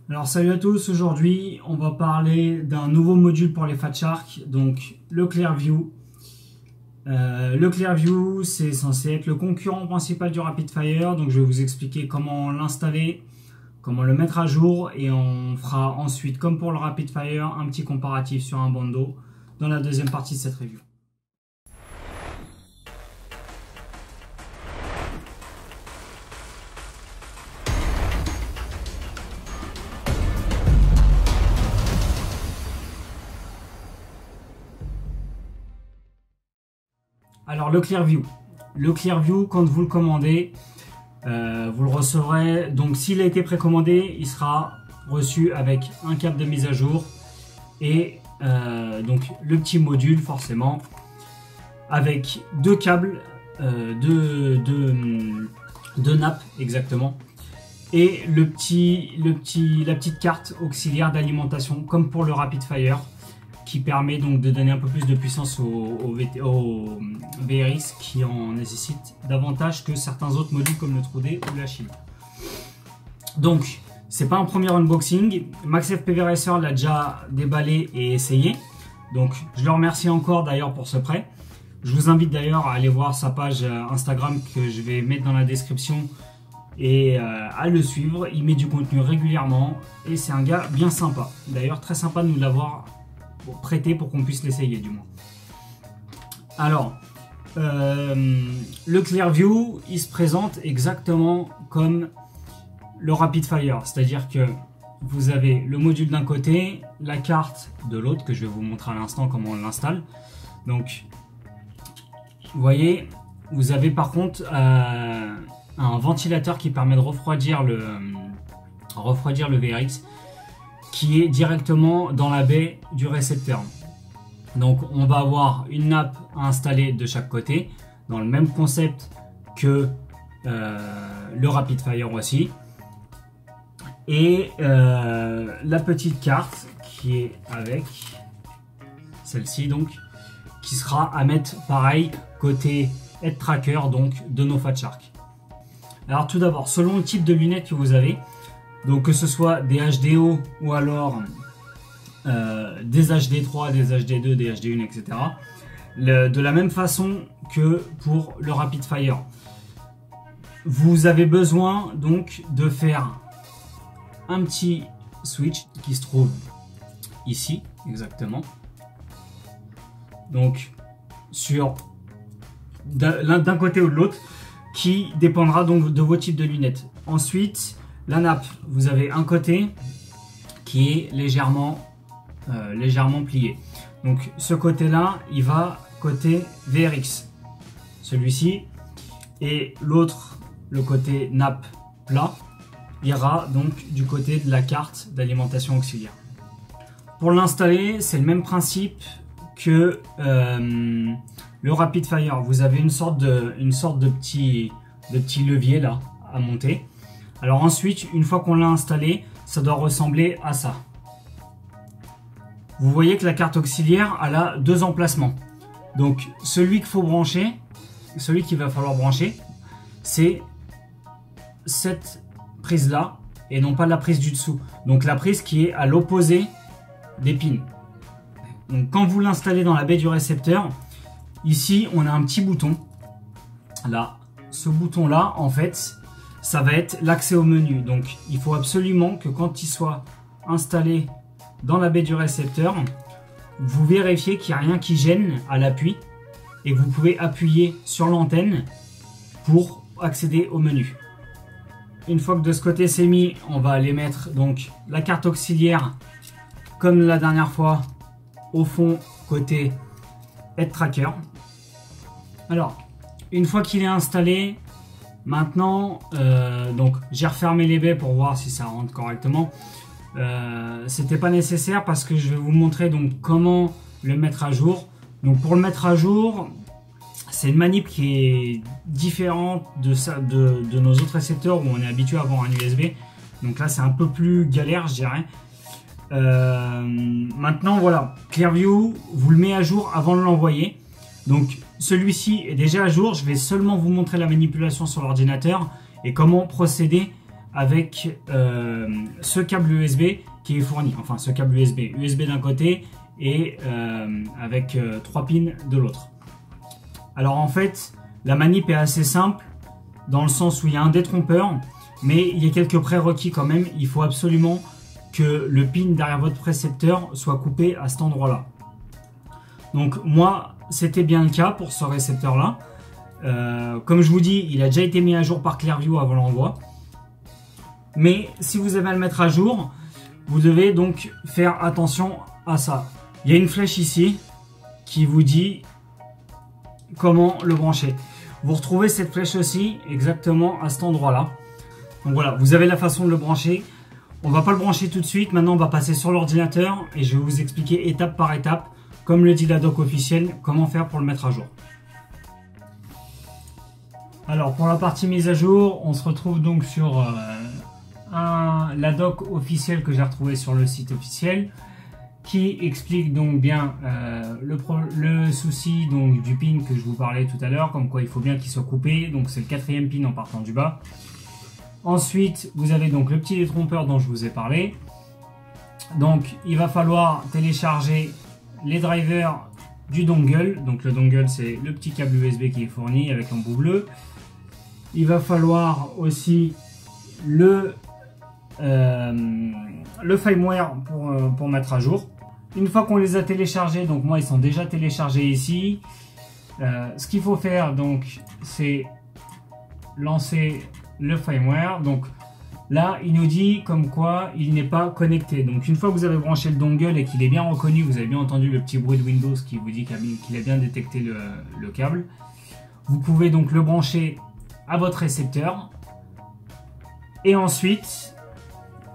Alors salut à tous, aujourd'hui on va parler d'un nouveau module pour les Fat Shark, donc le Clearview. Le Clearview, c'est censé être le concurrent principal du RapidFire, donc je vais vous expliquer comment l'installer, comment le mettre à jour, et on fera ensuite, comme pour le RapidFire, un petit comparatif sur un bandeau dans la deuxième partie de cette review. Alors le Clearview, quand vous le commandez, vous le recevrez. Donc s'il a été précommandé, il sera reçu avec un câble de mise à jour et donc le petit module forcément avec deux câbles, deux nappes exactement, et la petite carte auxiliaire d'alimentation comme pour le RapidFire, qui permet donc de donner un peu plus de puissance au VRX qui en nécessite davantage que certains autres modules comme le TrueD ou la Shield. Donc c'est pas un premier unboxing, MaxFPV Racer l'a déjà déballé et essayé, donc je le remercie encore d'ailleurs pour ce prêt. Je vous invite d'ailleurs à aller voir sa page Instagram que je vais mettre dans la description et à le suivre. Il met du contenu régulièrement et c'est un gars bien sympa, d'ailleurs très sympa de nous l'avoir prêté pour qu'on puisse l'essayer du moins. Alors le Clearview, il se présente exactement comme le RapidFire, c'est-à-dire que vous avez le module d'un côté, la carte de l'autre, que je vais vous montrer à l'instant comment on l'installe. Donc vous voyez, vous avez par contre un ventilateur qui permet de refroidir le VRX, qui est directement dans la baie du récepteur. Donc on va avoir une nappe à installer de chaque côté, dans le même concept que le RapidFire aussi. Et la petite carte qui est avec celle-ci, donc, qui sera à mettre pareil côté head tracker donc de nos Fat Shark. Alors tout d'abord, selon le type de lunettes que vous avez, donc que ce soit des HDO ou alors des HD3, des HD2, des HD1, etc. De la même façon que pour le RapidFire. Vous avez besoin donc de faire un petit switch qui se trouve ici, exactement. Donc sur d'un côté ou de l'autre, qui dépendra donc de vos types de lunettes. Ensuite, la nappe, vous avez un côté qui est légèrement plié. Donc ce côté-là, il va côté VRX, celui-ci, et l'autre, le côté nappe plat, ira donc du côté de la carte d'alimentation auxiliaire. Pour l'installer, c'est le même principe que le RapidFire. Vous avez une sorte de petit levier là à monter. Alors ensuite, une fois qu'on l'a installé, ça doit ressembler à ça. Vous voyez que la carte auxiliaire, elle a deux emplacements. Donc celui qu'il faut brancher, celui qu'il va falloir brancher, c'est cette prise là et non pas la prise du dessous. Donc la prise qui est à l'opposé des pins. Donc quand vous l'installez dans la baie du récepteur, ici on a un petit bouton. Là, ce bouton là, en fait, ça va être l'accès au menu. Donc il faut absolument que quand il soit installé dans la baie du récepteur, vous vérifiez qu'il n'y a rien qui gêne à l'appui et vous pouvez appuyer sur l'antenne pour accéder au menu. Une fois que de ce côté c'est mis, on va aller mettre donc la carte auxiliaire comme la dernière fois au fond côté head tracker. Alors une fois qu'il est installé, maintenant donc j'ai refermé les baies pour voir si ça rentre correctement. C'était pas nécessaire parce que je vais vous montrer donc comment le mettre à jour. Donc pour le mettre à jour, c'est une manip qui est différente de nos autres récepteurs où on est habitué à avoir un USB. Donc là c'est un peu plus galère, je dirais. Maintenant voilà, Clearview vous le met à jour avant de l'envoyer. Donc celui-ci est déjà à jour. Je vais seulement vous montrer la manipulation sur l'ordinateur et comment procéder avec ce câble USB qui est fourni. Enfin, ce câble USB d'un côté et avec 3 pins de l'autre. Alors en fait, la manip est assez simple dans le sens où il y a un détrompeur, mais il y a quelques prérequis quand même. Il faut absolument que le pin derrière votre précepteur soit coupé à cet endroit-là. Donc moi, c'était bien le cas pour ce récepteur-là. Comme je vous dis, il a déjà été mis à jour par Clearview avant l'envoi. Mais si vous avez à le mettre à jour, vous devez donc faire attention à ça. Il y a une flèche ici qui vous dit comment le brancher. Vous retrouvez cette flèche aussi exactement à cet endroit-là. Donc voilà, vous avez la façon de le brancher. On ne va pas le brancher tout de suite. Maintenant, on va passer sur l'ordinateur et je vais vous expliquer étape par étape, comme le dit la doc officielle, comment faire pour le mettre à jour. Alors pour la partie mise à jour, on se retrouve donc sur la doc officielle que j'ai retrouvée sur le site officiel, qui explique donc bien le souci donc du pin que je vous parlais tout à l'heure, comme quoi il faut bien qu'il soit coupé. Donc c'est le 4e pin en partant du bas. Ensuite, vous avez donc le petit détrompeur dont je vous ai parlé. Donc il va falloir télécharger les drivers du dongle. Donc le dongle, c'est le petit câble USB qui est fourni avec l'embout bleu. Il va falloir aussi le firmware pour mettre à jour. Une fois qu'on les a téléchargés, donc moi ils sont déjà téléchargés ici. Ce qu'il faut faire donc, c'est lancer le firmware. Donc là il nous dit comme quoi il n'est pas connecté. Donc une fois que vous avez branché le dongle et qu'il est bien reconnu, vous avez bien entendu le petit bruit de Windows qui vous dit qu'il a bien détecté le câble, vous pouvez donc le brancher à votre récepteur et ensuite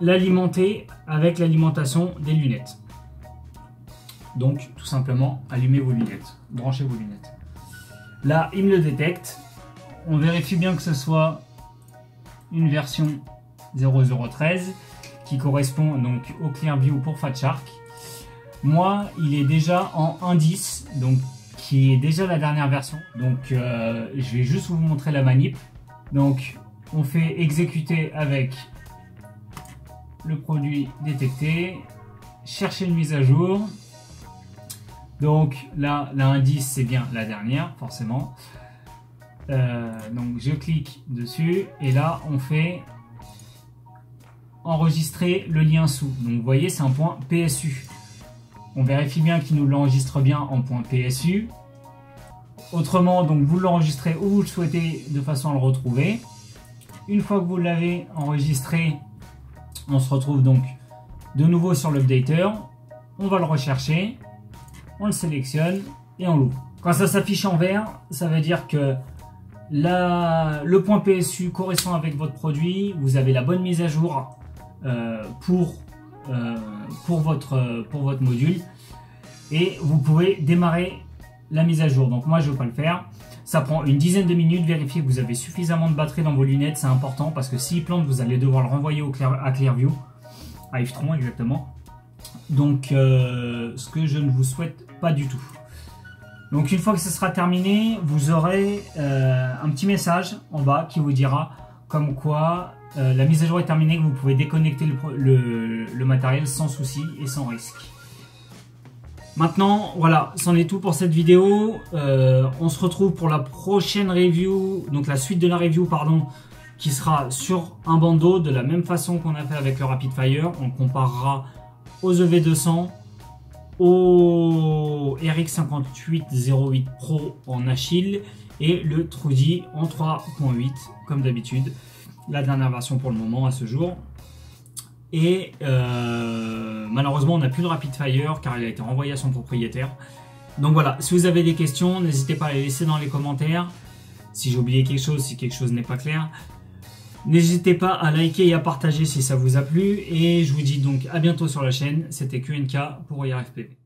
l'alimenter avec l'alimentation des lunettes. Donc tout simplement allumez vos lunettes, branchez vos lunettes. Là il me le détecte. On vérifie bien que ce soit une version 0013 qui correspond donc au Clearview pour Fat Shark. Moi il est déjà en 1.10, donc qui est déjà la dernière version. Donc je vais juste vous montrer la manip. Donc on fait exécuter avec le produit détecté, chercher une mise à jour. Donc là la 1.10 c'est bien la dernière forcément. Donc je clique dessus et là on fait enregistrer le lien sous. Donc vous voyez c'est un point PSU. On vérifie bien qu'il nous l'enregistre bien en point PSU. Autrement, donc vous l'enregistrez où vous le souhaitez de façon à le retrouver. Une fois que vous l'avez enregistré, on se retrouve donc de nouveau sur l'updater. On va le rechercher, on le sélectionne et on l'ouvre. Quand ça s'affiche en vert, ça veut dire que le point PSU correspond avec votre produit. Vous avez la bonne mise à jour pour votre module et vous pouvez démarrer la mise à jour. Donc moi je ne vais pas le faire, ça prend une dizaine de minutes. Vérifiez que vous avez suffisamment de batterie dans vos lunettes, c'est important parce que s'il plante vous allez devoir le renvoyer à Clearview, à F3 exactement. Donc ce que je ne vous souhaite pas du tout. Donc une fois que ce sera terminé, vous aurez un petit message en bas qui vous dira comme quoi la mise à jour est terminée, que vous pouvez déconnecter le matériel sans souci et sans risque. Maintenant, voilà, c'en est tout pour cette vidéo. On se retrouve pour la prochaine review, donc la suite de la review, pardon, qui sera sur un bandeau de la même façon qu'on a fait avec le Rapid Fire. On comparera aux EV200, au RX5808 Pro en Achille et le Trudy en 3.8 comme d'habitude. La dernière version pour le moment à ce jour. Et malheureusement on n'a plus de Rapid Fire car il a été renvoyé à son propriétaire. Donc voilà, si vous avez des questions, n'hésitez pas à les laisser dans les commentaires. Si j'ai oublié quelque chose, si quelque chose n'est pas clair, n'hésitez pas à liker et à partager si ça vous a plu. Et je vous dis donc à bientôt sur la chaîne. C'était QNK pour IRFPV.